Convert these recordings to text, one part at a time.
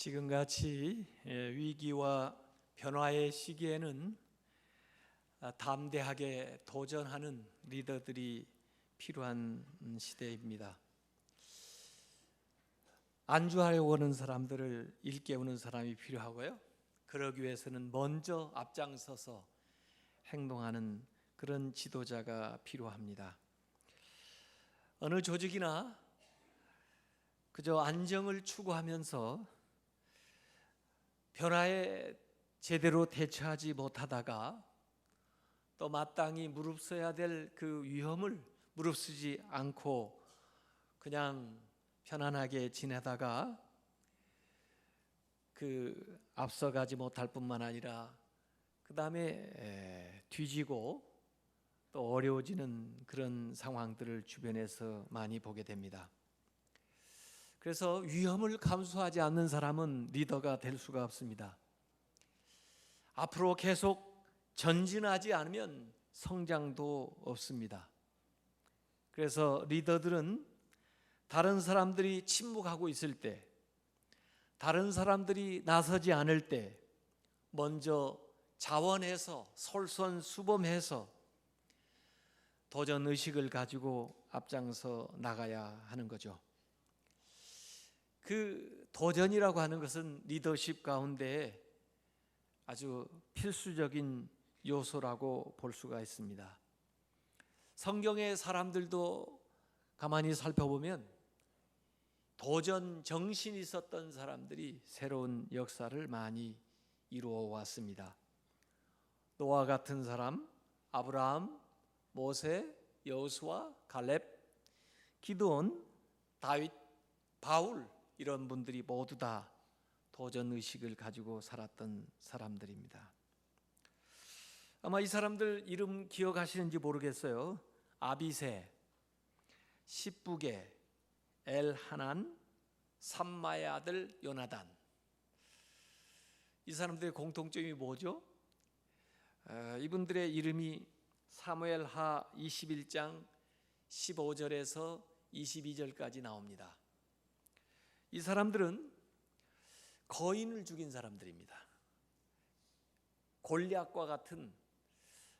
지금같이 위기와 변화의 시기에는 담대하게 도전하는 리더들이 필요한 시대입니다. 안주하려고 하는 사람들을 일깨우는 사람이 필요하고요. 그러기 위해서는 먼저 앞장서서 행동하는 그런 지도자가 필요합니다. 어느 조직이나 그저 안정을 추구하면서 변화에 제대로 대처하지 못하다가 또 마땅히 무릅써야 될 그 위험을 무릅쓰지 않고 그냥 편안하게 지내다가 앞서가지 못할 뿐만 아니라 그 다음에 뒤지고 또 어려워지는 그런 상황들을 주변에서 많이 보게 됩니다. 그래서 위험을 감수하지 않는 사람은 리더가 될 수가 없습니다. 앞으로 계속 전진하지 않으면 성장도 없습니다. 그래서 리더들은 다른 사람들이 침묵하고 있을 때, 다른 사람들이 나서지 않을 때 먼저 자원해서 솔선수범해서 도전의식을 가지고 앞장서 나가야 하는 거죠. 그 도전이라고 하는 것은 리더십 가운데 아주 필수적인 요소라고 볼 수가 있습니다. 성경의 사람들도 가만히 살펴보면 도전 정신이 있었던 사람들이 새로운 역사를 많이 이루어 왔습니다. 노아 같은 사람, 아브라함, 모세, 여호수아, 갈렙, 기드온, 다윗, 바울 이런 분들이 모두 다 도전의식을 가지고 살았던 사람들입니다. 아마 이 사람들 이름 기억하시는지 모르겠어요. 아비새, 십부개, 엘하난, 삼마의 아들 요나단. 이 사람들의 공통점이 뭐죠? 이분들의 이름이 사무엘하 21장 15절에서 22절까지 나옵니다. 이 사람들은 거인을 죽인 사람들입니다. 골리앗과 같은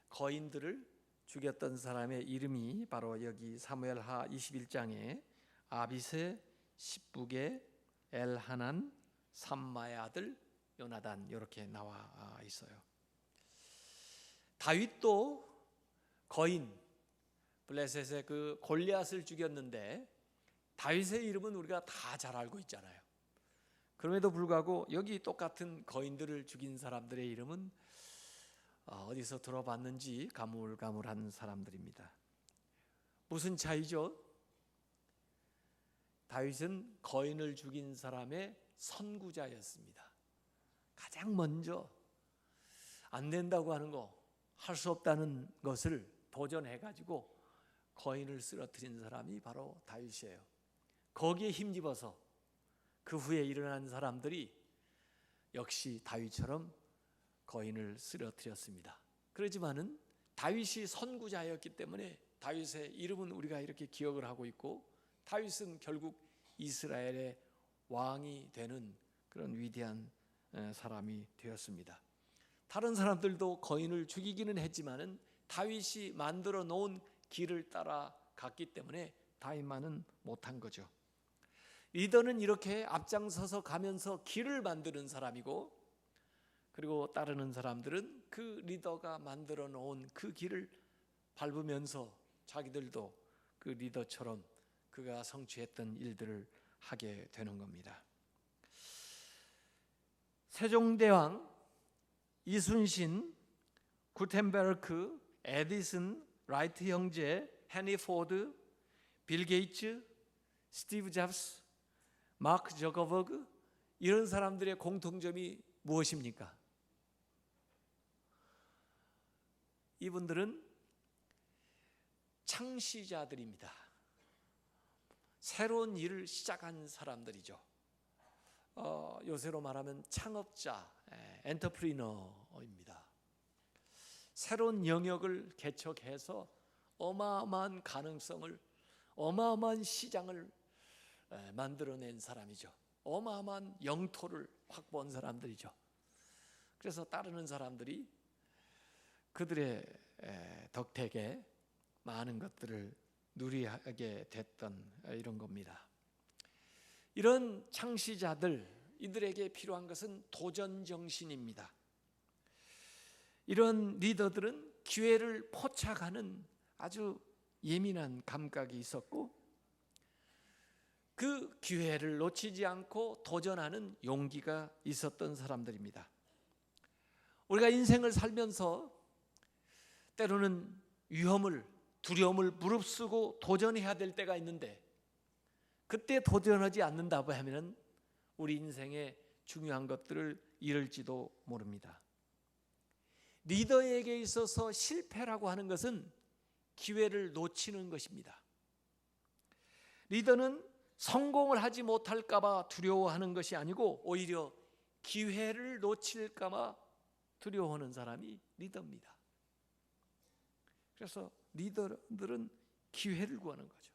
거인들을 죽였던 사람의 이름이 바로 여기 사무엘하 21장에 아비새, 십부개, 엘하난, 삼마의 아들 요나단 이렇게 나와 있어요. 다윗도 거인 블레셋의 그 골리앗을 죽였는데 다윗의 이름은 우리가 다 잘 알고 있잖아요. 그럼에도 불구하고 여기 똑같은 거인들을 죽인 사람들의 이름은 어디서 들어봤는지 가물가물한 사람들입니다. 무슨 차이죠? 다윗은 거인을 죽인 사람의 선구자였습니다. 가장 먼저 안 된다고 하는 거, 할 수 없다는 것을 도전해가지고 거인을 쓰러뜨린 사람이 바로 다윗이에요. 거기에 힘입어서 그 후에 일어난 사람들이 역시 다윗처럼 거인을 쓰러뜨렸습니다. 그렇지만은 다윗이 선구자였기 때문에 다윗의 이름은 우리가 이렇게 기억을 하고 있고 다윗은 결국 이스라엘의 왕이 되는 그런 위대한 사람이 되었습니다. 다른 사람들도 거인을 죽이기는 했지만은 다윗이 만들어 놓은 길을 따라 갔기 때문에 다윗만은 못한 거죠. 리더는 이렇게 앞장서서 가면서 길을 만드는 사람이고, 그리고 따르는 사람들은 그 리더가 만들어 놓은 그 길을 밟으면서 자기들도 그 리더처럼 그가 성취했던 일들을 하게 되는 겁니다. 세종대왕, 이순신, 구텐베르크, 에디슨, 라이트 형제, 헤니 포드, 빌 게이츠, 스티브 잡스, 마크 저커버그 이런 사람들의 공통점이 무엇입니까? 이분들은 창시자들입니다. 새로운 일을 시작한 사람들이죠. 요새로 말하면 창업자, 엔터프리너입니다. 새로운 영역을 개척해서 어마어마한 가능성을, 어마어마한 시장을 만들어낸 사람이죠. 어마어마한 영토를 확보한 사람들이죠. 그래서 따르는 사람들이 그들의 덕택에 많은 것들을 누리하게 됐던 이런 겁니다. 이런 창시자들, 이들에게 필요한 것은 도전 정신입니다. 이런 리더들은 기회를 포착하는 아주 예민한 감각이 있었고, 그 기회를 놓치지 않고 도전하는 용기가 있었던 사람들입니다. 우리가 인생을 살면서 때로는 위험을, 두려움을 무릅쓰고 도전해야 될 때가 있는데, 그때 도전하지 않는다고 하면 우리 인생의 중요한 것들을 잃을지도 모릅니다. 리더에게 있어서 실패라고 하는 것은 기회를 놓치는 것입니다. 리더는 성공을 하지 못할까 봐 두려워하는 것이 아니고 오히려 기회를 놓칠까 봐 두려워하는 사람이 리더입니다. 그래서 리더들은 기회를 구하는 거죠.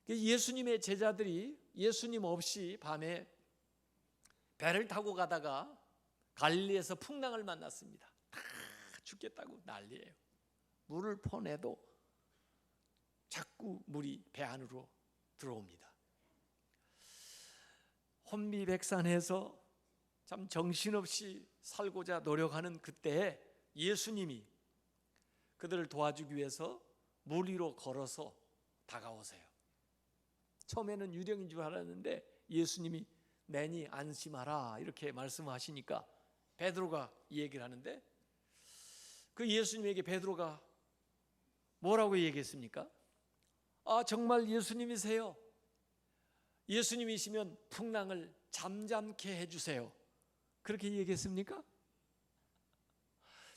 예수님의 제자들이 예수님 없이 밤에 배를 타고 가다가 갈릴리에서 풍랑을 만났습니다. 다 죽겠다고 난리예요. 물을 퍼내도 자꾸 물이 배 안으로 들어옵니다. 혼미백산해서 참 정신없이 살고자 노력하는 그때에 예수님이 그들을 도와주기 위해서 물 위로 걸어서 다가오세요. 처음에는 유령인 줄 알았는데 예수님이 내니 안심하라 이렇게 말씀하시니까 베드로가 이 얘기를 하는데, 그 예수님에게 베드로가 뭐라고 얘기했습니까? 아, 정말 예수님이세요? 예수님이시면 풍랑을 잠잠케 해주세요. 그렇게 얘기했습니까?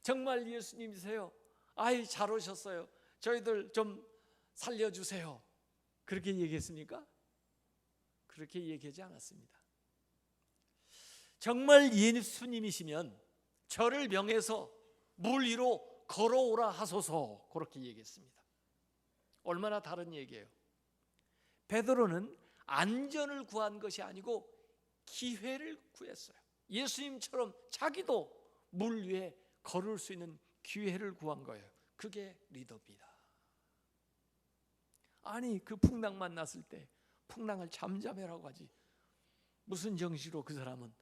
정말 예수님이세요? 아이, 잘 오셨어요. 저희들 좀 살려주세요. 그렇게 얘기했습니까? 그렇게 얘기하지 않았습니다. 정말 예수님이시면 저를 명해서 물 위로 걸어오라 하소서, 그렇게 얘기했습니다. 얼마나 다른 얘기예요. 베드로는 안전을 구한 것이 아니고 기회를 구했어요. 예수님처럼 자기도 물 위에 걸을 수 있는 기회를 구한 거예요. 그게 리더입니다. 아니, 그 풍랑 만났을 때 풍랑을 잠잠해라고 하지 무슨 정신으로 그 사람은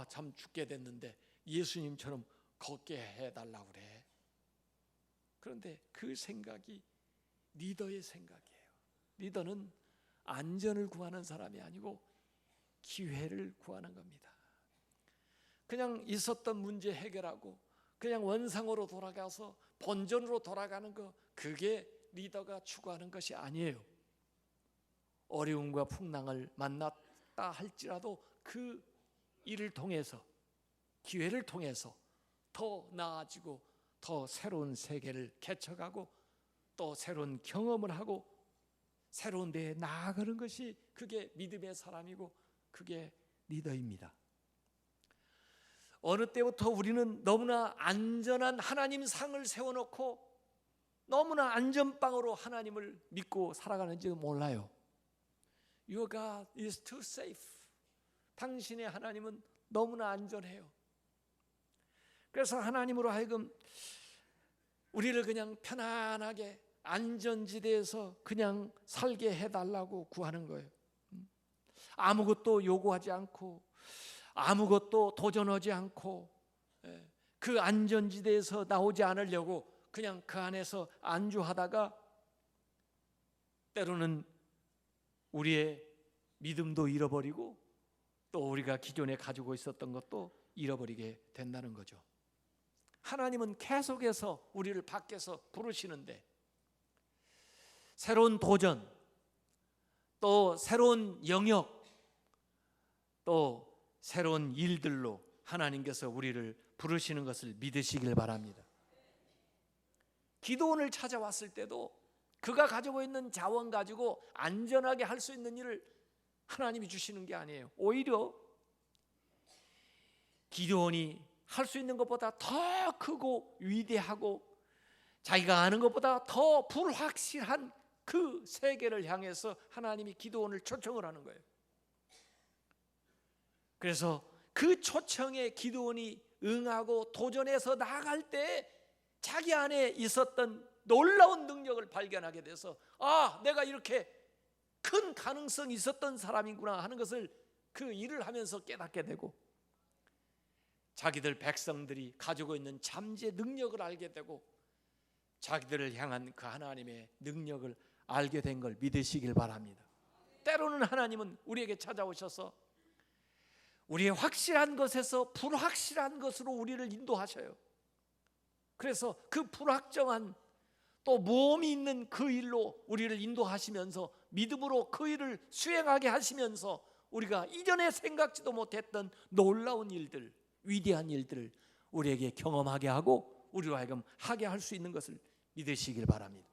참 죽게 됐는데 예수님처럼 걷게 해달라고 그래. 그런데 그 생각이 리더의 생각이에요. 리더는 안전을 구하는 사람이 아니고 기회를 구하는 겁니다. 그냥 있었던 문제 해결하고 그냥 원상으로 돌아가서 본전으로 돌아가는 거, 그게 리더가 추구하는 것이 아니에요. 어려움과 풍랑을 만났다 할지라도 그 일을 통해서, 기회를 통해서 더 나아지고 더 새로운 세계를 개척하고 또 새로운 경험을 하고 새로운 데에 나아가는 것이, 그게 믿음의 사람이고 그게 리더입니다. 어느 때부터 우리는 너무나 안전한 하나님 상을 세워놓고 너무나 안전빵으로 하나님을 믿고 살아가는지 몰라요. Your God is too safe. 당신의 하나님은 너무나 안전해요. 그래서 하나님으로 하여금 우리를 그냥 편안하게 안전지대에서 그냥 살게 해달라고 구하는 거예요. 아무것도 요구하지 않고 아무것도 도전하지 않고 그 안전지대에서 나오지 않으려고 그냥 그 안에서 안주하다가 때로는 우리의 믿음도 잃어버리고 또 우리가 기존에 가지고 있었던 것도 잃어버리게 된다는 거죠. 하나님은 계속해서 우리를 밖에서 부르시는데 새로운 도전, 또 새로운 영역, 또 새로운 일들로 하나님께서 우리를 부르시는 것을 믿으시길 바랍니다. 기도원을 찾아왔을 때도 그가 가지고 있는 자원 가지고 안전하게 할 수 있는 일을 하나님이 주시는 게 아니에요. 오히려 기도원이 할 수 있는 것보다 더 크고 위대하고 자기가 아는 것보다 더 불확실한 그 세계를 향해서 하나님이 기도원을 초청을 하는 거예요. 그래서 그 초청에 기드온이 응하고 도전해서 나아갈 때 자기 안에 있었던 놀라운 능력을 발견하게 돼서 내가 이렇게 큰 가능성이 있었던 사람이구나 하는 것을 그 일을 하면서 깨닫게 되고, 자기들 백성들이 가지고 있는 잠재 능력을 알게 되고, 자기들을 향한 그 하나님의 능력을 알게 된 걸 믿으시길 바랍니다. 때로는 하나님은 우리에게 찾아오셔서 우리의 확실한 것에서 불확실한 것으로 우리를 인도하셔요. 그래서 그 불확정한 또 모험이 있는 그 일로 우리를 인도하시면서 믿음으로 그 일을 수행하게 하시면서 우리가 이전에 생각지도 못했던 놀라운 일들, 위대한 일들을 우리에게 경험하게 하고 우리로 하여금 하게 할 수 있는 것을 믿으시길 바랍니다.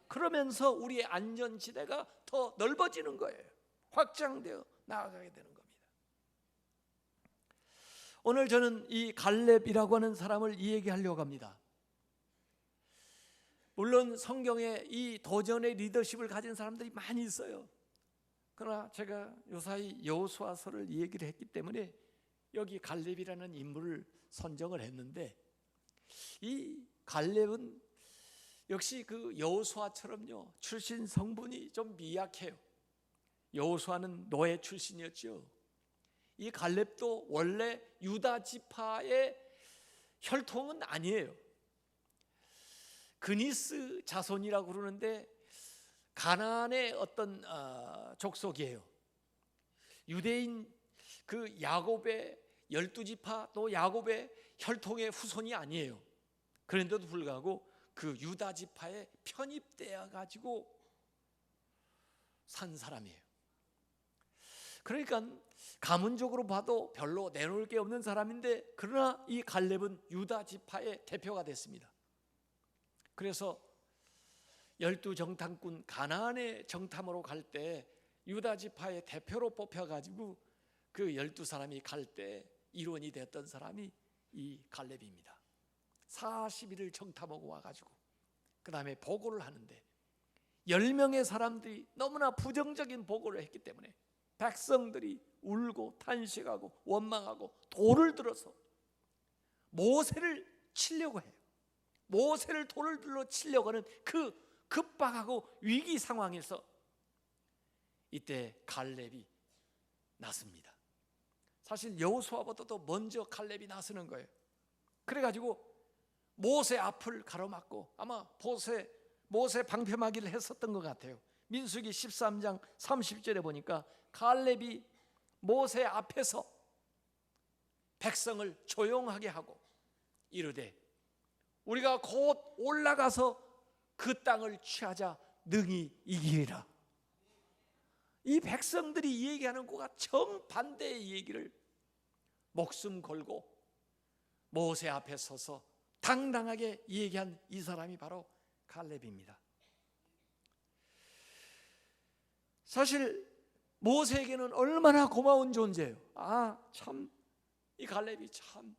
그러면서 우리의 안전지대가 더 넓어지는 거예요. 확장되어 나아가게 되는 겁니다. 오늘 저는 이 갈렙이라고 하는 사람을 이야기하려고 합니다. 물론 성경에 이 도전의 리더십을 가진 사람들이 많이 있어요. 그러나 제가 요사이 여호수아서를 얘기를 했기 때문에 여기 갈렙이라는 인물을 선정을 했는데, 이 갈렙은 역시 그 여호수아처럼요, 출신 성분이 좀 미약해요. 여호수아는 노예 출신이었죠. 이 갈렙도 원래 유다 지파의 혈통은 아니에요. 그니스 자손이라고 그러는데 가나안의 어떤 족속이에요. 유대인 그 야곱의 12지파 또 야곱의 혈통의 후손이 아니에요. 그런데도 불구하고 그 유다 지파에 편입되어 가지고 산 사람이에요. 그러니까 가문적으로 봐도 별로 내놓을 게 없는 사람인데, 그러나 이 갈렙은 유다 지파의 대표가 됐습니다. 그래서 12정탐꾼 가나안의 정탐으로 갈 때 유다 지파의 대표로 뽑혀가지고 그 12사람이 갈 때 일원이 됐던 사람이 이 갈렙입니다. 40일을 정탐하고 와가지고 그 다음에 보고를 하는데 10명의 사람들이 너무나 부정적인 보고를 했기 때문에 백성들이 울고 탄식하고 원망하고 돌을 들어서 모세를 치려고 해요. 모세를 돌을 들어 치려고 하는 그 급박하고 위기 상황에서 이때 갈렙이 나섭니다. 사실 여호수아보다도 먼저 갈렙이 나서는 거예요. 그래가지고 모세 앞을 가로막고 아마 모세 방패막이를 했었던 것 같아요. 민수기 13장 30절에 보니까 갈렙이 모세 앞에서 백성을 조용하게 하고 이르되 우리가 곧 올라가서 그 땅을 취하자 능히 이기리라. 이 백성들이 얘기하는 것과 정반대의 얘기를 목숨 걸고 모세 앞에 서서 당당하게 얘기한 이 사람이 바로 갈렙입니다. 사실 모세에게는 얼마나 고마운 존재예요. 참 이 갈렙이 참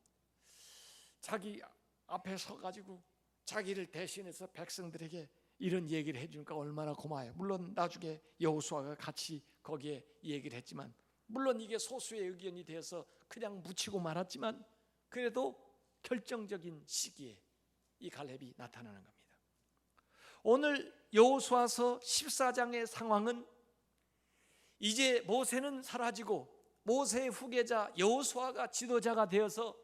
자기 앞에 서가지고 자기를 대신해서 백성들에게 이런 얘기를 해주니까 얼마나 고마워요. 물론 나중에 여호수아가 같이 거기에 얘기를 했지만, 물론 이게 소수의 의견이 되어서 그냥 묻히고 말았지만, 그래도 결정적인 시기에 이 갈렙이 나타나는 겁니다. 오늘 여호수아서 14장의 상황은 이제 모세는 사라지고 모세의 후계자 여호수아가 지도자가 되어서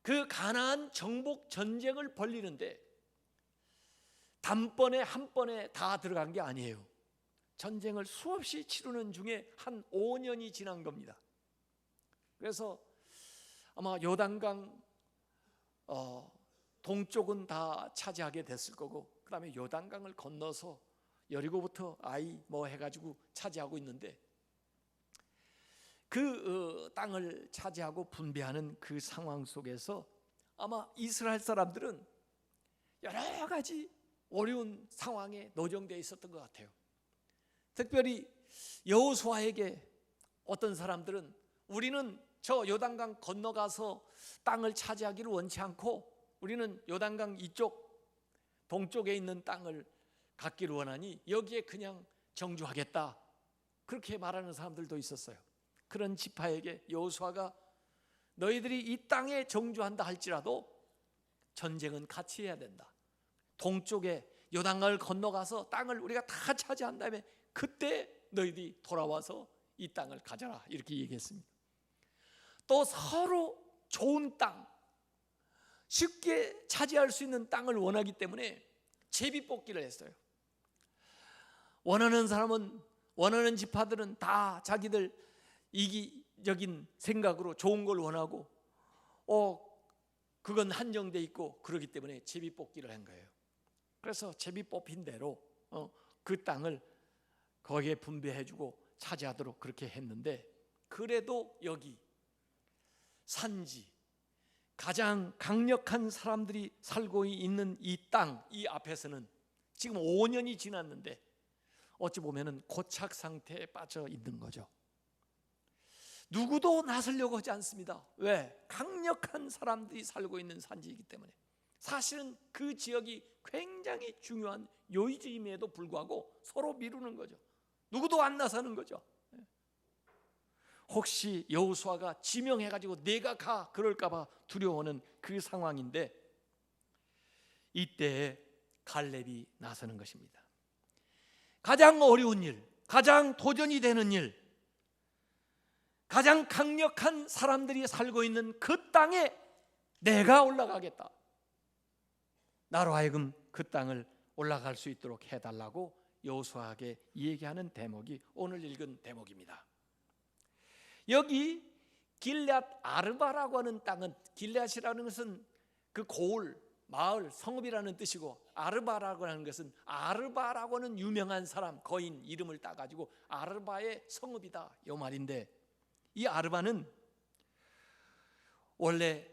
그 가나안 정복 전쟁을 벌리는데 단번에 한 번에 다 들어간 게 아니에요. 전쟁을 수없이 치르는 중에 한 5년이 지난 겁니다. 그래서 아마 요단강 동쪽은 다 차지하게 됐을 거고, 그 다음에 요단강을 건너서 여리고부터 해가지고 차지하고 있는데, 그 땅을 차지하고 분배하는 그 상황 속에서 아마 이스라엘 사람들은 여러 가지 어려운 상황에 노정되어 있었던 것 같아요. 특별히 여호수아에게 어떤 사람들은 우리는 저 요단강 건너가서 땅을 차지하기를 원치 않고 우리는 요단강 이쪽 동쪽에 있는 땅을 갖기를 원하니 여기에 그냥 정주하겠다, 그렇게 말하는 사람들도 있었어요. 그런 지파에게 여호수아가 너희들이 이 땅에 정주한다 할지라도 전쟁은 같이 해야 된다. 동쪽에 요단강을 건너가서 땅을 우리가 다 차지한 다음에 그때 너희들이 돌아와서 이 땅을 가져라, 이렇게 얘기했습니다. 또 서로 좋은 땅, 쉽게 차지할 수 있는 땅을 원하기 때문에 제비뽑기를 했어요. 원하는 사람은, 원하는 지파들은 다 자기들 이기적인 생각으로 좋은 걸 원하고 그건 한정돼 있고 그러기 때문에 제비뽑기를 한 거예요. 그래서 제비뽑힌 대로 그 땅을 거기에 분배해주고 차지하도록 그렇게 했는데, 그래도 여기 산지, 가장 강력한 사람들이 살고 있는 이 땅, 이 앞에서는 지금 5년이 지났는데 어찌 보면은 고착 상태에 빠져 있는 거죠. 누구도 나서려고 하지 않습니다. 왜? 강력한 사람들이 살고 있는 산지이기 때문에. 사실은 그 지역이 굉장히 중요한 요지임에도 불구하고 서로 미루는 거죠. 누구도 안 나서는 거죠. 혹시 여호수아가 지명해가지고 내가 가 그럴까 봐 두려워하는 그 상황인데, 이때에 갈렙이 나서는 것입니다. 가장 어려운 일, 가장 도전이 되는 일, 가장 강력한 사람들이 살고 있는 그 땅에 내가 올라가겠다. 나로 하여금 그 땅을 올라갈 수 있도록 해달라고 여호수아에게 얘기하는 대목이 오늘 읽은 대목입니다. 여기 길앗 아르바라고 하는 땅은, 길앗이라는 것은 그 고을, 마을, 성읍이라는 뜻이고, 아르바라고 하는 것은 아르바라고 하는 유명한 사람, 거인 이름을 따가지고 아르바의 성읍이다, 이 말인데, 이 아르바는 원래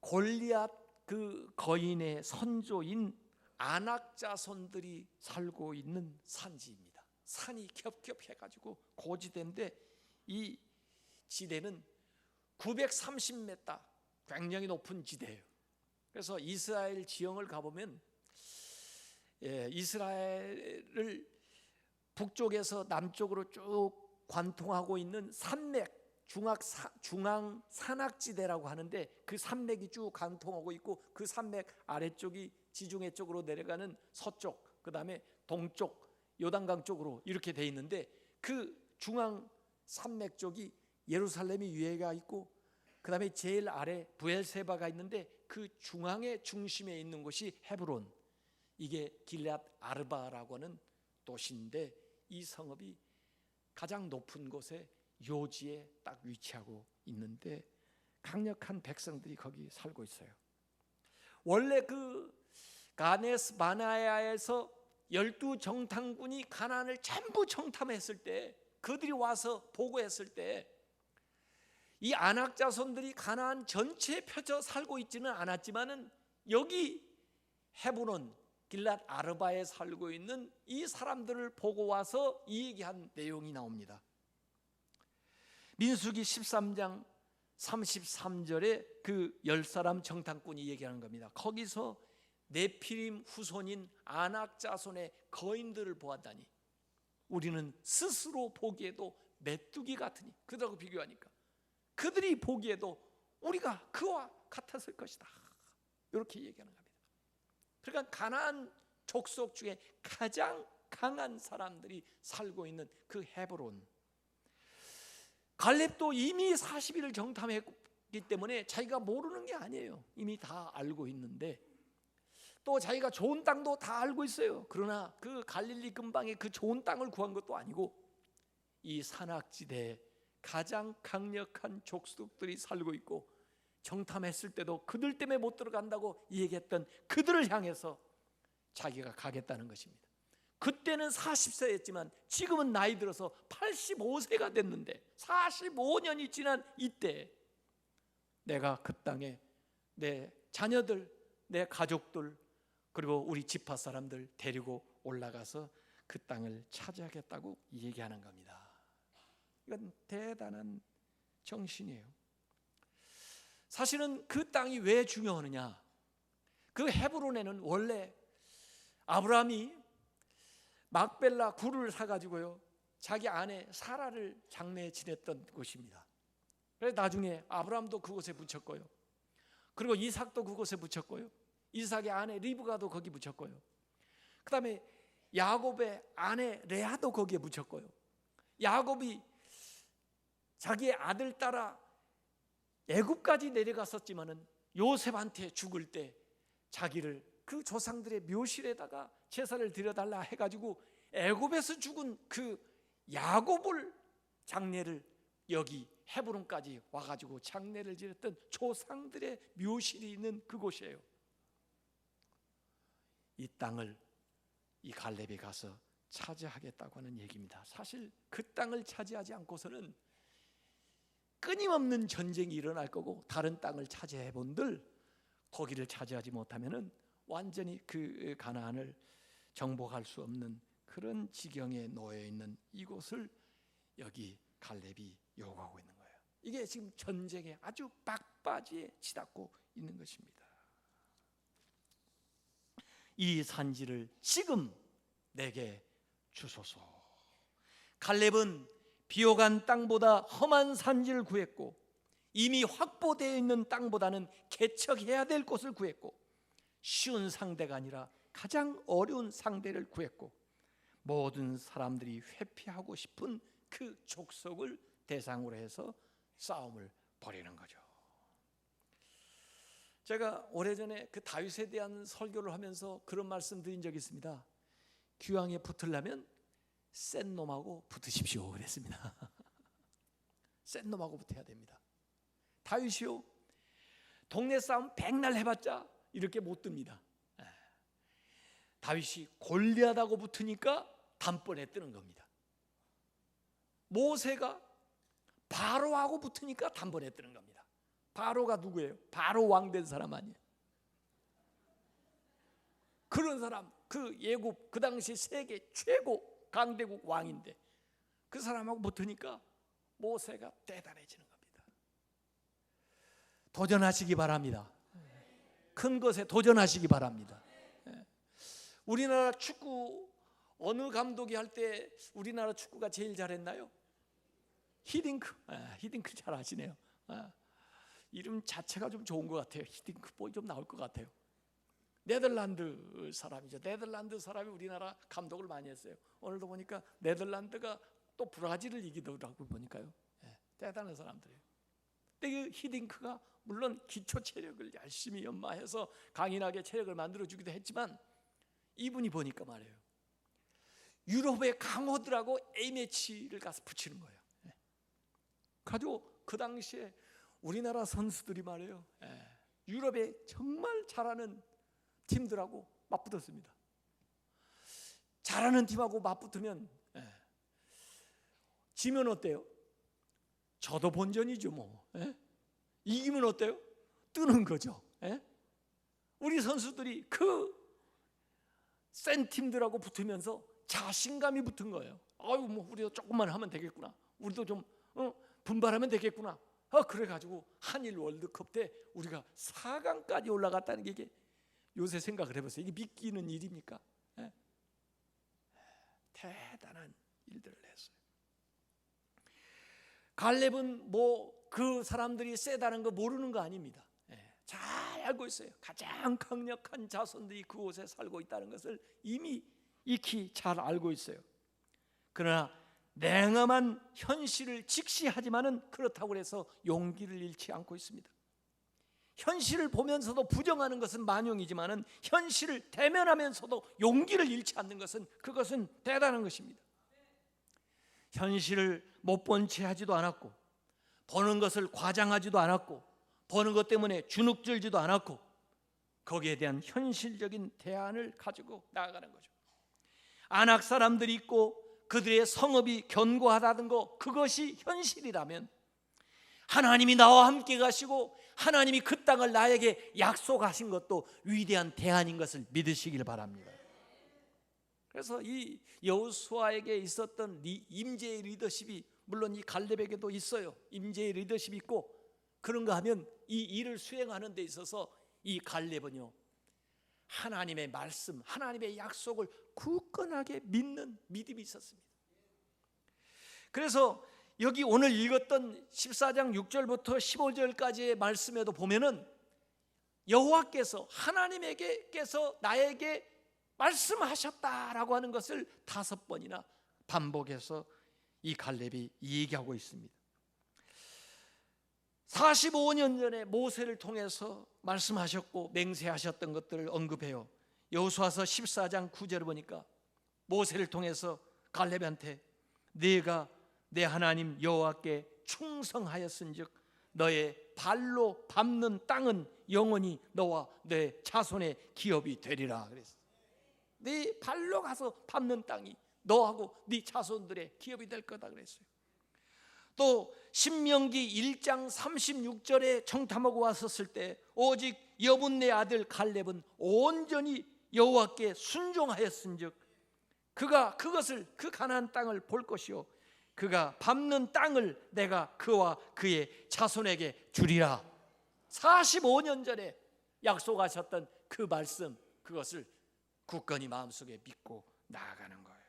골리앗 그 거인의 선조인 아낙 자손들이 살고 있는 산지입니다. 산이 겹겹해가지고 고지대인데, 이 지대는 930m, 굉장히 높은 지대예요. 그래서 이스라엘 지형을 가보면 이스라엘을 북쪽에서 남쪽으로 쭉 관통하고 있는 산맥, 중앙 산악지대라고 하는데, 그 산맥이 쭉 관통하고 있고, 그 산맥 아래쪽이 지중해 쪽으로 내려가는 서쪽, 그 다음에 동쪽 요단강 쪽으로 이렇게 돼 있는데, 그 중앙 산맥 쪽이 예루살렘이 위에가 있고, 그 다음에 제일 아래 부엘세바가 있는데, 그 중앙의 중심에 있는 곳이 헤브론, 이게 길앗 아르바라고 하는 도시인데, 이 성읍이 가장 높은 곳에 요지에 딱 위치하고 있는데 강력한 백성들이 거기 살고 있어요. 원래 그 가네스 바네아에서 12정탐군이 가나안을 전부 정탐했을 때, 그들이 와서 보고했을 때, 이 아낙 자손들이 가나안 전체에 펴져 살고 있지는 않았지만은 여기 헤브론 길앗 아르바에 살고 있는 이 사람들을 보고 와서 이 얘기한 내용이 나옵니다. 민수기 13장 33절에 그 10사람 정탐꾼이 얘기하는 겁니다. 거기서 네피림 후손인 아낙 자손의 거인들을 보았다니 우리는 스스로 보기에도 메뚜기 같으니, 그들하고 비교하니까 그들이 보기에도 우리가 그와 같았을 것이다, 이렇게 얘기하는 겁니다. 그러니까 가나안 족속 중에 가장 강한 사람들이 살고 있는 그 헤브론, 갈렙도 이미 40일을 정탐했기 때문에 자기가 모르는 게 아니에요. 이미 다 알고 있는데, 또 자기가 좋은 땅도 다 알고 있어요. 그러나 그 갈릴리 근방에 그 좋은 땅을 구한 것도 아니고, 이 산악지대에 가장 강력한 족속들이 살고 있고, 정탐했을 때도 그들 때문에 못 들어간다고 얘기했던 그들을 향해서 자기가 가겠다는 것입니다. 그때는 40세였지만 지금은 나이 들어서 85세가 됐는데 45년이 지난 이때 내가 그 땅에 내 자녀들, 내 가족들, 그리고 우리 지파 사람들 데리고 올라가서 그 땅을 차지하겠다고 얘기하는 겁니다. 이건 대단한 정신이에요. 사실은 그 땅이 왜 중요하느냐, 그 헤브론에는 원래 아브라함이 막벨라 굴을 사가지고요, 자기 아내 사라를 장례에 지냈던 곳입니다. 그래서 나중에 아브라함도 그곳에 묻혔고요. 그리고 이삭도 그곳에 묻혔고요. 이삭의 아내 리브가도 거기 묻혔고요. 그 다음에 야곱의 아내 레아도 거기에 묻혔고요. 야곱이 자기의 아들 따라 애굽까지 내려갔었지만은 요셉한테 죽을 때 자기를 그 조상들의 묘실에다가 제사를 드려달라 해가지고 애굽에서 죽은 그 야곱을 장례를 여기 헤브론까지 와가지고 장례를 지냈던 조상들의 묘실이 있는 그곳이에요. 이 땅을 이 갈렙이 가서 차지하겠다고 하는 얘기입니다. 사실 그 땅을 차지하지 않고서는 끊임없는 전쟁이 일어날 거고, 다른 땅을 차지해 본들 거기를 차지하지 못하면은 완전히 그 가나안을 정복할 수 없는 그런 지경에 놓여 있는 이곳을 여기 갈렙이 요구하고 있는 거예요. 이게 지금 전쟁에 아주 막바지에 치닫고 있는 것입니다. 이 산지를 지금 내게 주소서. 갈렙은 비옥한 땅보다 험한 산지를 구했고, 이미 확보되어 있는 땅보다는 개척해야 될 곳을 구했고, 쉬운 상대가 아니라 가장 어려운 상대를 구했고, 모든 사람들이 회피하고 싶은 그 족속을 대상으로 해서 싸움을 벌이는 거죠. 제가 오래전에 그 다윗에 대한 설교를 하면서 그런 말씀 드린 적이 있습니다. 귀왕에 붙으려면 센 놈하고 붙으십시오 그랬습니다. 센 놈하고 붙어야 됩니다. 다윗이요, 동네 싸움 백날 해봤자 이렇게 못 듭니다. 다윗이 골리앗하고 붙으니까 단번에 뜨는 겁니다. 모세가 바로하고 붙으니까 단번에 뜨는 겁니다. 바로가 누구예요? 바로 왕 된 사람 아니에요? 그런 사람, 그 예굽 그 당시 세계 최고 강대국 왕인데 그 사람하고 붙으니까 모세가 대단해지는 겁니다. 도전하시기 바랍니다. 큰 것에 도전하시기 바랍니다. 우리나라 축구 어느 감독이 할 때 우리나라 축구가 제일 잘했나요? 히딩크. 히딩크 잘 아시네요. 이름 자체가 좀 좋은 것 같아요. 히딩크 보이 좀 나올 것 같아요. 네덜란드 사람이죠. 네덜란드 사람이 우리나라 감독을 많이 했어요. 오늘도 보니까 네덜란드가 또 브라질을 이기더라고 보니까요. 대단한 사람들이에요. 근데 그 히딩크가 물론 기초 체력을 열심히 연마해서 강인하게 체력을 만들어주기도 했지만, 이분이 보니까 말이에요, 유럽의 강호들하고 A매치를 가서 붙이는 거예요. 가지고 그 당시에 우리나라 선수들이 말이에요, 유럽에 정말 잘하는 팀들하고 맞붙었습니다. 잘하는 팀하고 맞붙으면 지면 어때요? 저도 본전이죠 뭐. 이기면 어때요? 뜨는 거죠. 우리 선수들이 그 센 팀들하고 붙으면서 자신감이 붙은 거예요. 아유, 뭐 우리도 조금만 하면 되겠구나. 우리도 좀 분발하면 되겠구나. 그래가지고 한일 월드컵 때 우리가 4강까지 올라갔다는 게, 이게 요새 생각을 해보세요. 이게 믿기는 일입니까? 대단한 일들을 했어요. 갈렙은 뭐 그 사람들이 세다는 거 모르는 거 아닙니다. 잘 알고 있어요. 가장 강력한 자손들이 그곳에 살고 있다는 것을 이미 익히 잘 알고 있어요. 그러나 냉엄한 현실을 직시하지만은 그렇다고 해서 용기를 잃지 않고 있습니다. 현실을 보면서도 부정하는 것은 만용이지만은 현실을 대면하면서도 용기를 잃지 않는 것은, 그것은 대단한 것입니다. 현실을 못 본 채 하지도 않았고, 보는 것을 과장하지도 않았고, 보는 것 때문에 주눅들지도 않았고, 거기에 대한 현실적인 대안을 가지고 나아가는 거죠. 안악 사람들이 있고 그들의 성읍이 견고하다는 거, 그것이 현실이라면 하나님이 나와 함께 가시고 하나님이 그 땅을 나에게 약속하신 것도 위대한 대안인 것을 믿으시길 바랍니다. 그래서 이 여호수아에게 있었던 임재의 리더십이 물론 이 갈렙에게도 있어요. 임재의 리더십이 있고, 그런가 하면 이 일을 수행하는 데 있어서 이 갈렙은요, 하나님의 말씀, 하나님의 약속을 굳건하게 믿는 믿음이 있었습니다. 그래서 여기 오늘 읽었던 14장 6절부터 15절까지의 말씀에도 보면은 여호와께서 하나님에게서 나에게 말씀하셨다라고 하는 것을 5번이나 반복해서 이 갈렙이 얘기하고 있습니다. 45년 전에 모세를 통해서 말씀하셨고 맹세하셨던 것들을 언급해요. 여호수아서 14장 9절을 보니까 모세를 통해서 갈렙한테 네가 내 하나님 여호와께 충성하였은즉 너의 발로 밟는 땅은 영원히 너와 내 자손의 기업이 되리라 그랬어요. 네 발로 가서 밟는 땅이 너하고 네 자손들의 기업이 될 거다 그랬어요. 또 신명기 1장 36절에 청탐하고 왔었을 때 오직 여분네 아들 갈렙은 온전히 여호와께 순종하였은즉 그가 그것을 그 가나안 땅을 볼 것이요 그가 밟는 땅을 내가 그와 그의 자손에게 주리라. 45년 전에 약속하셨던 그 말씀, 그것을 굳건히 마음속에 믿고 나아가는 거예요.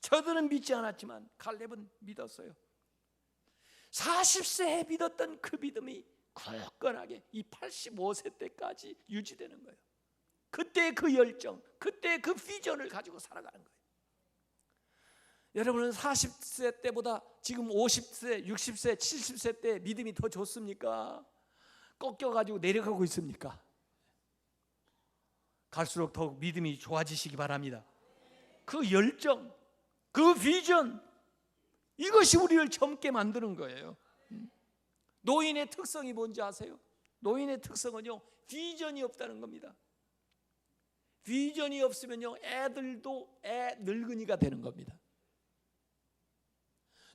저들은 믿지 않았지만 갈렙은 믿었어요. 40세에 믿었던 그 믿음이 굳건하게 이 85세 때까지 유지되는 거예요. 그때 그 열정, 그때 그 비전을 가지고 살아가는 거예요. 여러분은 40세 때보다 지금 50세, 60세, 70세 때 믿음이 더 좋습니까? 꺾여가지고 내려가고 있습니까? 갈수록 더욱 믿음이 좋아지시기 바랍니다. 그 열정, 그 비전, 이것이 우리를 젊게 만드는 거예요. 노인의 특성이 뭔지 아세요? 노인의 특성은요, 비전이 없다는 겁니다. 비전이 없으면요, 애들도 애 늙은이가 되는 겁니다.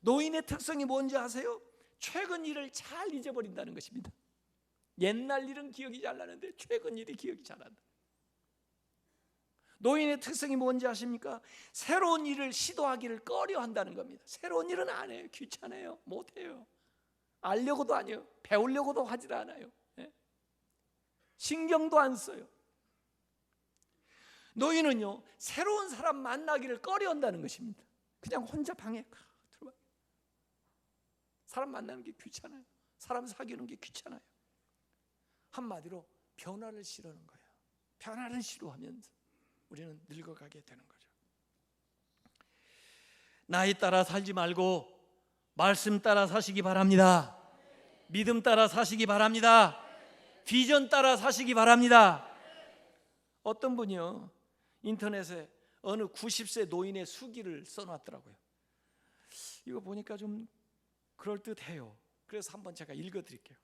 노인의 특성이 뭔지 아세요? 최근 일을 잘 잊어버린다는 것입니다. 옛날 일은 기억이 잘 나는데 최근 일이 기억이 잘 안 나. 노인의 특성이 뭔지 아십니까? 새로운 일을 시도하기를 꺼려한다는 겁니다. 새로운 일은 안 해요. 귀찮아요. 못해요. 알려고도 안 해요. 배우려고도 하지도 않아요. 신경도 안 써요. 노인은요, 새로운 사람 만나기를 꺼려한다는 것입니다. 그냥 혼자 방에 들어가. 사람 만나는 게 귀찮아요. 사람 사귀는 게 귀찮아요. 한마디로 변화를 시도하는 거예요. 변화를 시도하면서 우리는 늙어가게 되는 거죠. 나이 따라 살지 말고 말씀 따라 사시기 바랍니다. 믿음 따라 사시기 바랍니다. 비전 따라 사시기 바랍니다. 어떤 분이요, 인터넷에 어느 90세 노인의 수기를 써놨더라고요. 이거 보니까 좀 그럴듯해요. 그래서 한번 제가 읽어드릴게요.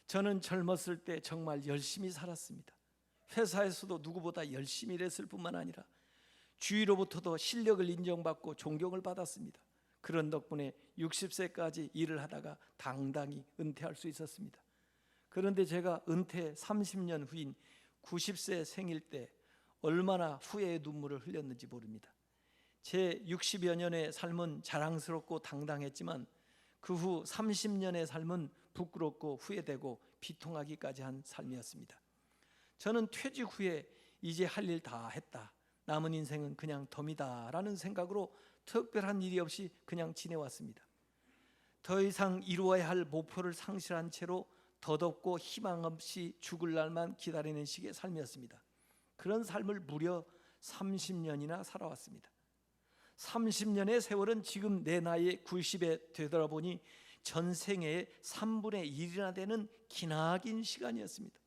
저는 젊었을 때 정말 열심히 살았습니다. 회사에서도 누구보다 열심히 일했을 뿐만 아니라 주위로부터도 실력을 인정받고 존경을 받았습니다. 그런 덕분에 60세까지 일을 하다가 당당히 은퇴할 수 있었습니다. 그런데 제가 은퇴 30년 후인 90세 생일 때 얼마나 후회의 눈물을 흘렸는지 모릅니다. 제 60여 년의 삶은 자랑스럽고 당당했지만 그 후 30년의 삶은 부끄럽고 후회되고 비통하기까지 한 삶이었습니다. 저는 퇴직 후에 이제 할 일 다 했다, 남은 인생은 그냥 덤이다 라는 생각으로 특별한 일이 없이 그냥 지내왔습니다. 더 이상 이루어야 할 목표를 상실한 채로 덧없고 희망 없이 죽을 날만 기다리는 식의 삶이었습니다. 그런 삶을 무려 30년이나 살아왔습니다. 30년의 세월은 지금 내 나이 90에 되돌아보니 전생애의 3분의 1이나 되는 기나긴 시간이었습니다.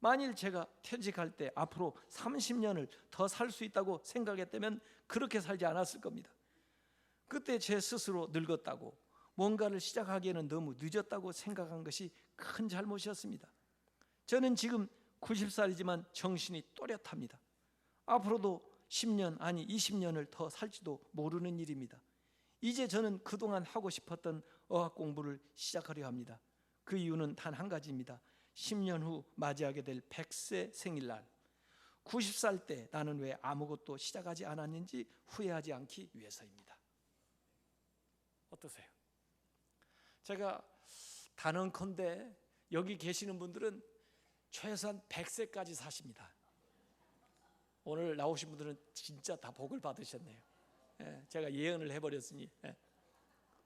만일 제가 퇴직할 때 앞으로 30년을 더 살 수 있다고 생각했다면 그렇게 살지 않았을 겁니다. 그때 제 스스로 늙었다고, 뭔가를 시작하기에는 너무 늦었다고 생각한 것이 큰 잘못이었습니다. 저는 지금 90살이지만 정신이 또렷합니다. 앞으로도 10년 아니 20년을 더 살지도 모르는 일입니다. 이제 저는 그동안 하고 싶었던 어학 공부를 시작하려 합니다. 그 이유는 단 한 가지입니다. 10년 후 맞이하게 될 100세 생일날, 90살 때 나는 왜 아무것도 시작하지 않았는지 후회하지 않기 위해서입니다. 어떠세요? 제가 단언컨대 여기 계시는 분들은 최소한 100세까지 사십니다. 오늘 나오신 분들은 진짜 다 복을 받으셨네요. 제가 예언을 해버렸으니.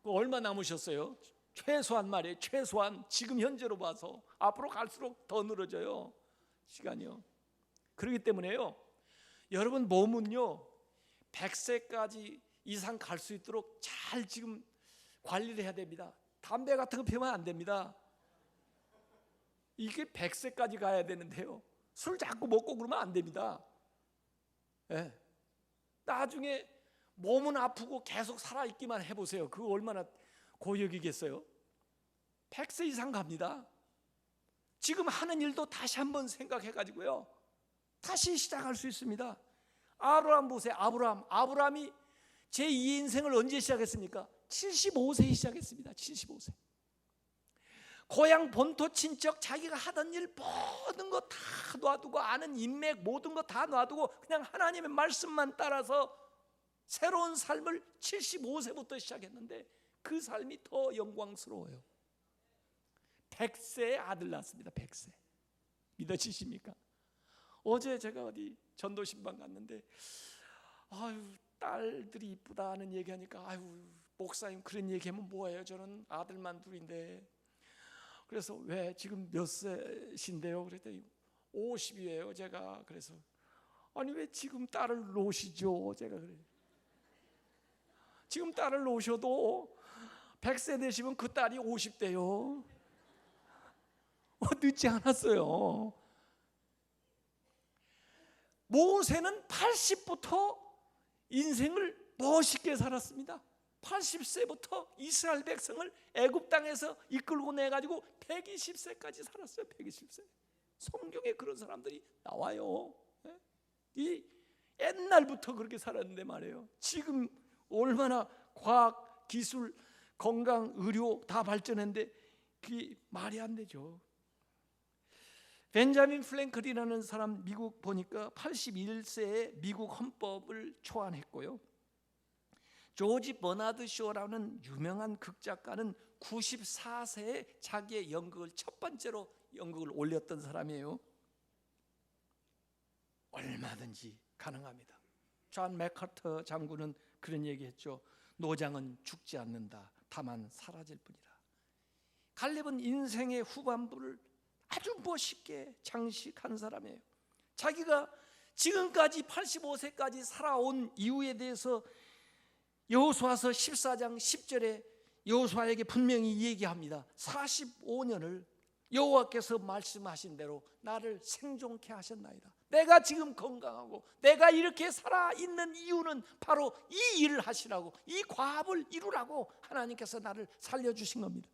얼마 남으셨어요? 최소한 말이에요. 최소한 지금 현재로 봐서 앞으로 갈수록 더 늘어져요, 시간이요. 그렇기 때문에요, 여러분 몸은요 100세까지 이상 갈 수 있도록 잘 지금 관리를 해야 됩니다. 담배 같은 거 피우면 안 됩니다. 이게 100세까지 가야 되는데요, 술 자꾸 먹고 그러면 안 됩니다. 나중에 몸은 아프고 계속 살아있기만 해보세요. 그거 얼마나 고역이겠어요? 100세 이상 갑니다. 지금 하는 일도 다시 한번 생각해가지고요, 다시 시작할 수 있습니다. 아브라함 보세요. 아브라함이 제2의 인생을 언제 시작했습니까? 75세에 시작했습니다. 75세. 고향 본토 친척 자기가 하던 일 모든 거 다 놔두고, 아는 인맥 모든 거 다 놔두고 그냥 하나님의 말씀만 따라서 새로운 삶을 75세부터 시작했는데 그 삶이 더 영광스러워요. 100세의 아들 낳았습니다. 100세. 믿어지십니까? 어제 제가 어디 전도신방 갔는데, 아유 딸들이 이쁘다 하는 얘기하니까, 아유 목사님 그런 얘기하면 뭐예요? 저는 아들만 둘인데. 그래서 왜 지금 몇 세신데요? 그랬더니 50이에요 제가. 그래서 아니 왜 지금 딸을 놓으시죠? 제가 그래요. 지금 딸을 놓으셔도 100세 되시면 그 딸이 50대요. 늦지 않았어요. 모세는 80부터 인생을 멋있게 살았습니다. 80세부터 이스라엘 백성을 애굽 땅에서 이끌고 내가지고 120세까지 살았어요. 120세. 성경에 그런 사람들이 나와요. 이 옛날부터 그렇게 살았는데 말이에요. 지금 얼마나 과학, 기술, 건강, 의료 다 발전했는데 그게 말이 안 되죠. 벤자민 프랭클이라는 사람 미국 보니까 81세에 미국 헌법을 초안했고요. 조지 버나드 쇼라는 유명한 극작가는 94세에 자기의 연극을 첫 번째로 연극을 올렸던 사람이에요. 얼마든지 가능합니다. 존 맥카터 장군은 그런 얘기했죠. 노장은 죽지 않는다. 다만 사라질 뿐이라. 갈렙은 인생의 후반부를 아주 멋있게 장식한 사람이에요. 자기가 지금까지 85세까지 살아온 이유에 대해서 여호수아서 14장 10절에 여호수아에게 분명히 얘기합니다. 45년을 여호와께서 말씀하신 대로 나를 생존케 하셨나이다. 내가 지금 건강하고 내가 이렇게 살아있는 이유는 바로 이 일을 하시라고, 이 과업을 이루라고 하나님께서 나를 살려주신 겁니다.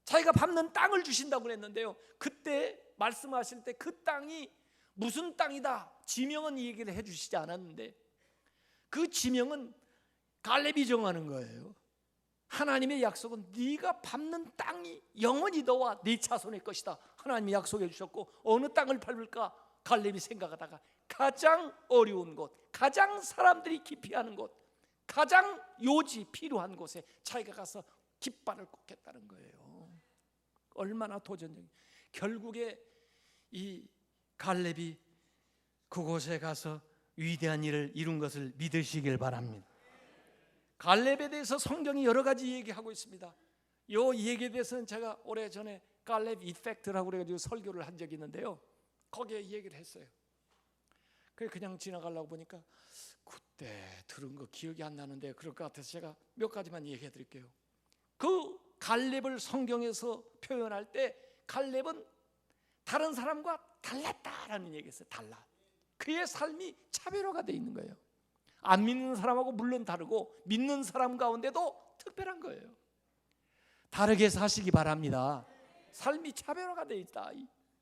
자기가 밟는 땅을 주신다고 그랬는데요, 그때 말씀하실 때 그 땅이 무슨 땅이다 지명은 얘기를 해주시지 않았는데, 그 지명은 갈렙이 정하는 거예요. 하나님의 약속은 네가 밟는 땅이 영원히 너와 네 자손의 것이다. 하나님이 약속해 주셨고, 어느 땅을 밟을까 갈렙이 생각하다가 가장 어려운 곳, 가장 사람들이 기피하는 곳, 가장 요지 필요한 곳에 자기가 가서 깃발을 꽂겠다는 거예요. 얼마나 도전적인. 결국에 이 갈렙이 그곳에 가서 위대한 일을 이룬 것을 믿으시길 바랍니다. 갈렙에 대해서 성경이 여러 가지 얘기하고 있습니다. 이 얘기에 대해서는 제가 오래전에 갈렙 이펙트라고 그래가지고 설교를 한 적이 있는데요, 거기에 얘기를 했어요. 그냥 지나가려고 보니까 그때 들은 거 기억이 안 나는데 그럴 것 같아서 제가 몇 가지만 얘기해 드릴게요. 그 갈렙을 성경에서 표현할 때 갈렙은 다른 사람과 달랐다라는 얘기했어요. 달라. 그의 삶이 차별화가 되어 있는 거예요. 안 믿는 사람하고 물론 다르고 믿는 사람 가운데도 특별한 거예요. 다르게 사시기 바랍니다. 삶이 차별화가 되어 있다,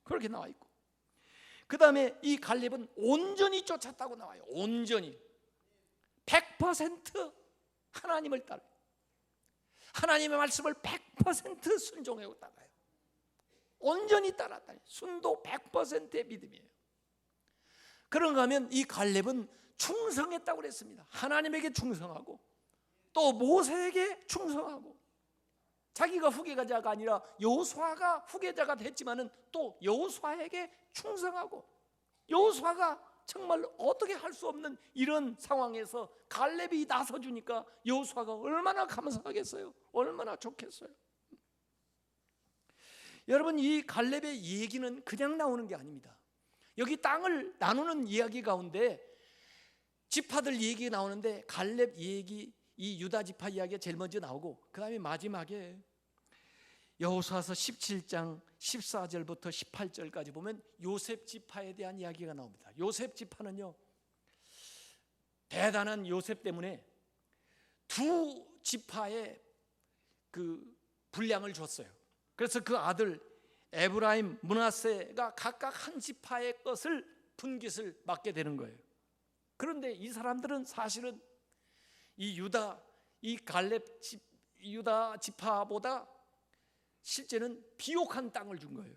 그렇게 나와 있고, 그 다음에 이 갈렙은 온전히 쫓았다고 나와요. 온전히 100% 하나님을 따라, 하나님의 말씀을 100% 순종하고 따라요. 온전히 따랐다. 순도 100%의 믿음이에요. 그런가 하면 이 갈렙은 충성했다고 그랬습니다. 하나님에게 충성하고 또 모세에게 충성하고, 자기가 후계자가 아니라 여호수아가 후계자가 됐지만은 또 여호수아에게 충성하고, 여호수아가 정말 어떻게 할 수 없는 이런 상황에서 갈렙이 나서주니까 여호수아가 얼마나 감사하겠어요. 얼마나 좋겠어요. 여러분, 이 갈렙의 얘기는 그냥 나오는 게 아닙니다. 여기 땅을 나누는 이야기 가운데 지파들 얘기 나오는데 갈렙 얘기, 이 유다 지파 이야기가 제일 먼저 나오고 그 다음에 마지막에 여호수아서 17장 14절부터 18절까지 보면 요셉 지파에 대한 이야기가 나옵니다. 요셉 지파는요, 대단한 요셉 때문에 두 지파에 그 분량을 줬어요. 그래서 그 아들 에브라임, 므낫세가 각각 한 지파의 것을 분깃을 맡게 되는 거예요. 그런데 이 사람들은 사실은 이 유다 지파보다 실제는 비옥한 땅을 준 거예요.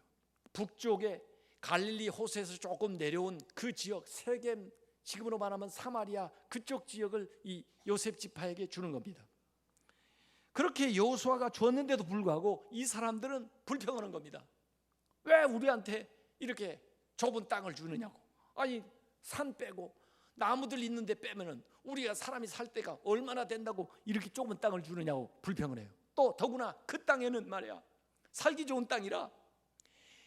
북쪽에 갈릴리 호수에서 조금 내려온 그 지역, 세겜, 지금으로 말하면 사마리아 그쪽 지역을 이 요셉 지파에게 주는 겁니다. 그렇게 여호수아가 줬는데도 불구하고 이 사람들은 불평하는 겁니다. 왜 우리한테 이렇게 좁은 땅을 주느냐고. 아니, 산 빼고 나무들 있는데 빼면은 우리가 사람이 살 때가 얼마나 된다고 이렇게 좁은 땅을 주느냐고 불평을 해요. 또 더구나 그 땅에는 말이야, 살기 좋은 땅이라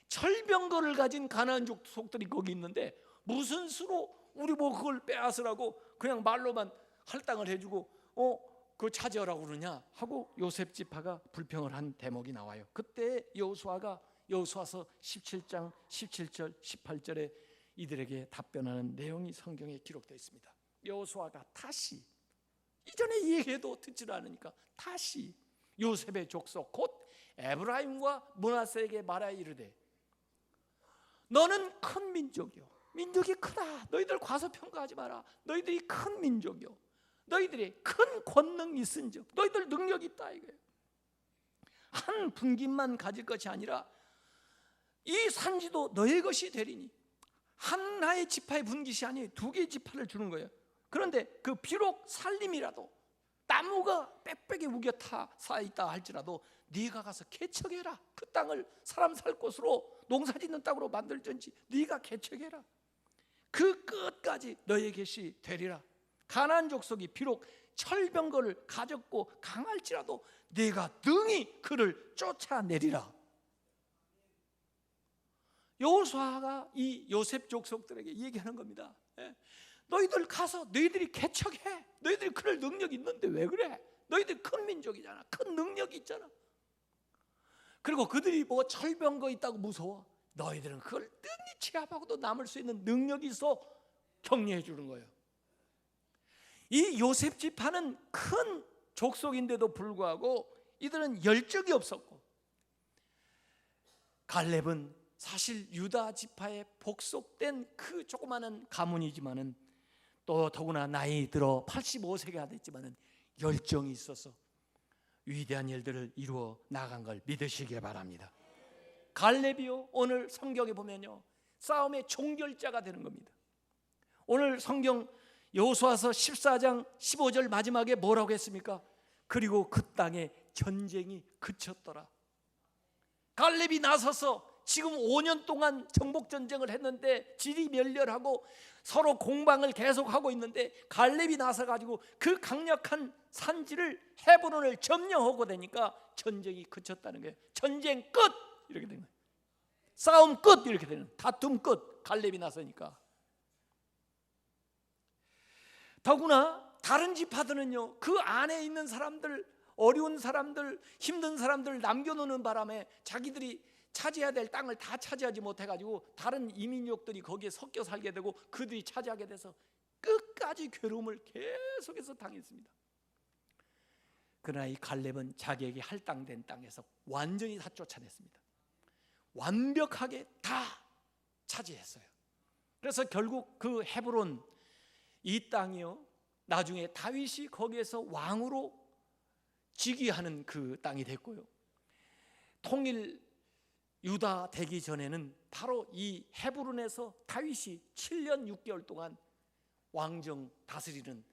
철병거를 가진 가나안 족속들이 거기 있는데 무슨 수로 우리 뭐 그걸 빼앗으라고 그냥 말로만 할당을 해주고 그거 차지하라고 그러냐 하고 요셉 지파가 불평을 한 대목이 나와요. 그때 여호수아가 여호수아서 17장 17절 18절에 이들에게 답변하는 내용이 성경에 기록되어 있습니다. 여호수아가 다시, 이전에 얘기해도 듣질 않으니까 다시 요셉의 족속 곧 에브라임과 므낫세에게 말하여 이르되, 너는 큰 민족이요, 민족이 크다. 너희들 과소평가하지 마라. 너희들이 큰 민족이요, 너희들이 큰 권능이 있은즉 너희들 능력이 있다 이거예요. 한 분깃만 가질 것이 아니라 이 산지도 너의 것이 되리니, 하나의 지파의 분깃이 아니에요. 두 개의 지파를 주는 거예요. 그런데 그 비록 살림이라도 나무가 빽빽이 우겨 타 쌓여있다 할지라도 네가 가서 개척해라. 그 땅을 사람 살 곳으로, 농사짓는 땅으로 만들든지 네가 개척해라. 그 끝까지 너의 것이 되리라. 가나안 족속이 비록 철병거를 가졌고 강할지라도 네가 능히 그를 쫓아내리라. 여호수아가 이 요셉 족속들에게 얘기하는 겁니다. 너희들 가서 너희들이 개척해. 너희들이 그럴 능력이 있는데 왜 그래? 너희들 큰 민족이잖아. 큰 능력이 있잖아. 그리고 그들이 뭐 철병거 있다고 무서워? 너희들은 그걸 능히 취합하고도 남을 수 있는 능력이 있어. 격려해 주는 거예요. 이 요셉 지파는 큰 족속인데도 불구하고 이들은 열정이 없었고, 갈렙은 사실 유다 지파에 복속된 그 조그마한 가문이지만은 또 더구나 나이 들어 85세가 됐지만은 열정이 있어서 위대한 일들을 이루어 나간 걸 믿으시기 바랍니다. 갈렙이요, 오늘 성경에 보면요, 싸움의 종결자가 되는 겁니다. 오늘 성경 여호수아서 14장 15절 마지막에 뭐라고 했습니까? 그리고 그 땅에 전쟁이 그쳤더라. 갈렙이 나서서 지금 5년 동안 정복전쟁을 했는데 질이 멸렬하고 서로 공방을 계속하고 있는데 갈렙이 나서가지고 그 강력한 산지를 헤브론을 점령하고 되니까 전쟁이 그쳤다는 거예요. 전쟁 끝! 이렇게 된 거예요. 싸움 끝! 이렇게 되는, 다툼 끝! 갈렙이 나서니까. 더구나 다른 지파들은요, 그 안에 있는 사람들, 어려운 사람들, 힘든 사람들 남겨놓는 바람에 자기들이 차지해야 될 땅을 다 차지하지 못해가지고 다른 이민족들이 거기에 섞여 살게 되고 그들이 차지하게 돼서 끝까지 괴로움을 계속해서 당했습니다. 그러나 이 갈렙은 자기에게 할당된 땅에서 완전히 다 쫓아냈습니다. 완벽하게 다 차지했어요. 그래서 결국 그 헤브론 이 땅이요, 나중에 다윗이 거기에서 왕으로 즉위하는 그 땅이 됐고요, 통일 유다 되기 전에는 바로 이 헤브론에서 다윗이 7년 6개월 동안 왕정 다스리는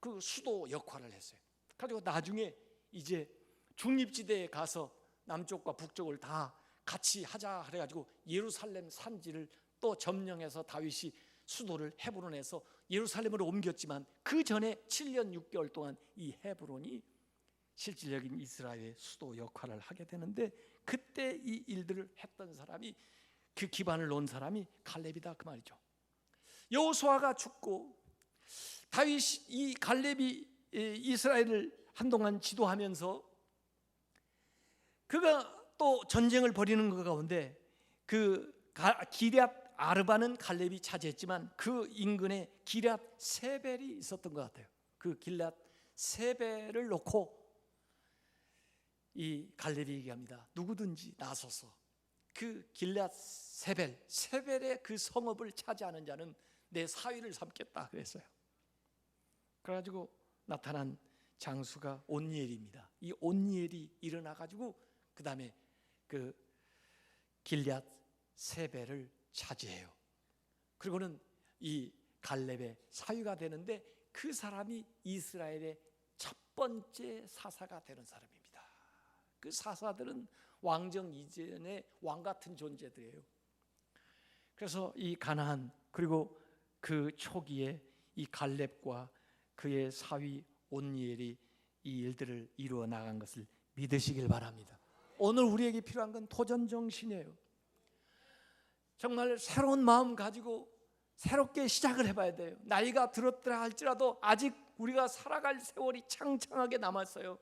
그 수도 역할을 했어요. 그리고 나중에 이제 중립지대에 가서 남쪽과 북쪽을 다 같이 하자 그래가지고 예루살렘 산지를 또 점령해서 다윗이 수도를 헤브론에서 예루살렘으로 옮겼지만 그 전에 7년 6개월 동안 이 헤브론이 실질적인 이스라엘의 수도 역할을 하게 되는데, 그때 이 일들을 했던 사람이, 그 기반을 놓은 사람이 갈렙이다 그 말이죠. 여호수아가 죽고 다윗이, 이 갈렙이 이스라엘을 한동안 지도하면서 그가 또 전쟁을 벌이는 것 가운데 그 기럇 아르바는 갈렙이 차지했지만 그 인근에 기럇 세벨이 있었던 것 같아요. 그 기럇 세벨을 놓고 이 갈렙이 얘기합니다. 누구든지 나서서 그 기럇 세벨의 그 성읍을 차지하는 자는 내 사위를 삼겠다 그랬어요. 그래가지고 나타난 장수가 온니엘입니다. 이 온니엘이 일어나 가지고 그 다음에 그 길앗 세벨을 차지해요. 그리고는 이 갈렙의 사위가 되는데, 그 사람이 이스라엘의 첫 번째 사사가 되는 사람입니다. 그 사사들은 왕정 이전의 왕 같은 존재들이에요. 그래서 이 가나안, 그리고 그 초기에 이 갈렙과 그의 사위 온니엘이 이 일들을 이루어 나간 것을 믿으시길 바랍니다. 오늘 우리에게 필요한 건 도전 정신이에요. 정말 새로운 마음 가지고 새롭게 시작을 해봐야 돼요. 나이가 들었더라 할지라도 아직 우리가 살아갈 세월이 창창하게 남았어요.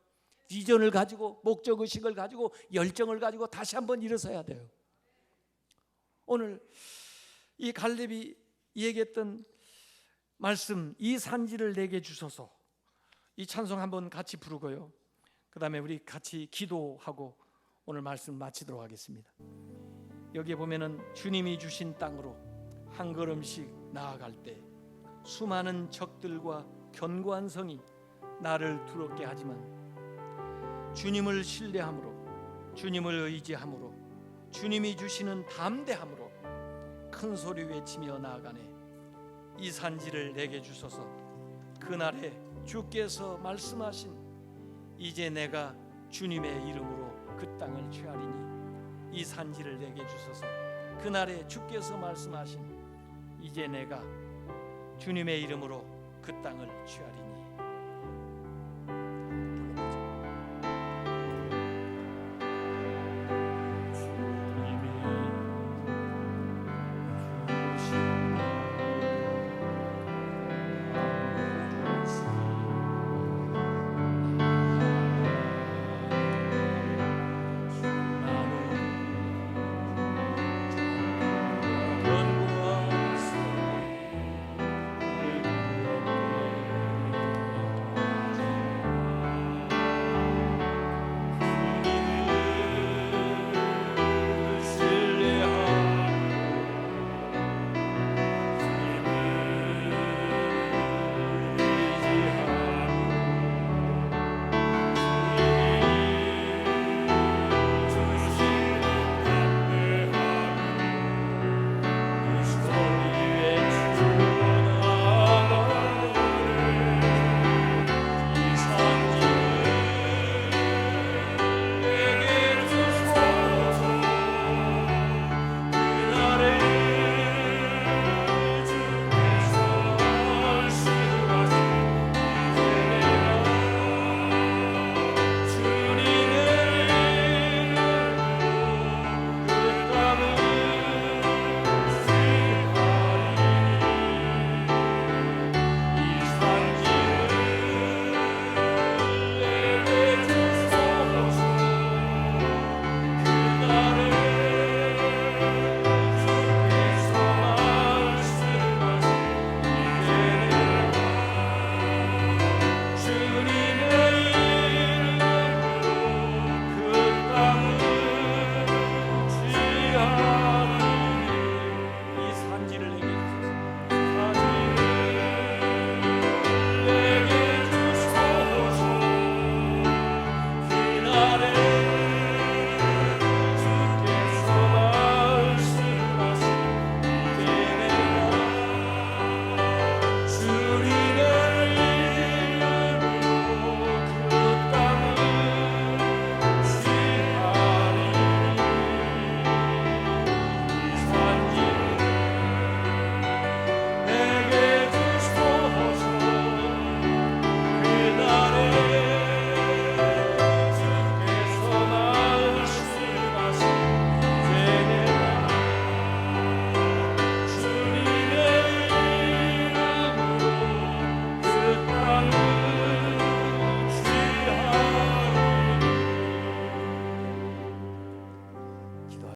비전을 가지고, 목적의식을 가지고, 열정을 가지고 다시 한번 일어서야 돼요. 오늘 이 갈렙이 얘기했던 말씀, 이 산지를 내게 주소서, 이 찬송 한번 같이 부르고요, 그 다음에 우리 같이 기도하고 오늘 말씀 마치도록 하겠습니다. 여기에 보면은 주님이 주신 땅으로 한 걸음씩 나아갈 때 수많은 적들과 견고한 성이 나를 두렵게 하지만 주님을 신뢰함으로, 주님을 의지함으로, 주님이 주시는 담대함으로 큰 소리 외치며 나아가네. 이 산지를 내게 주소서. 그날에 주께서 말씀하신 이제 내가 주님의 이름으로 그 땅을 취하리니 이 산지를 내게 주소서. 그날에 주께서 말씀하신 이제 내가 주님의 이름으로 그 땅을 취하리니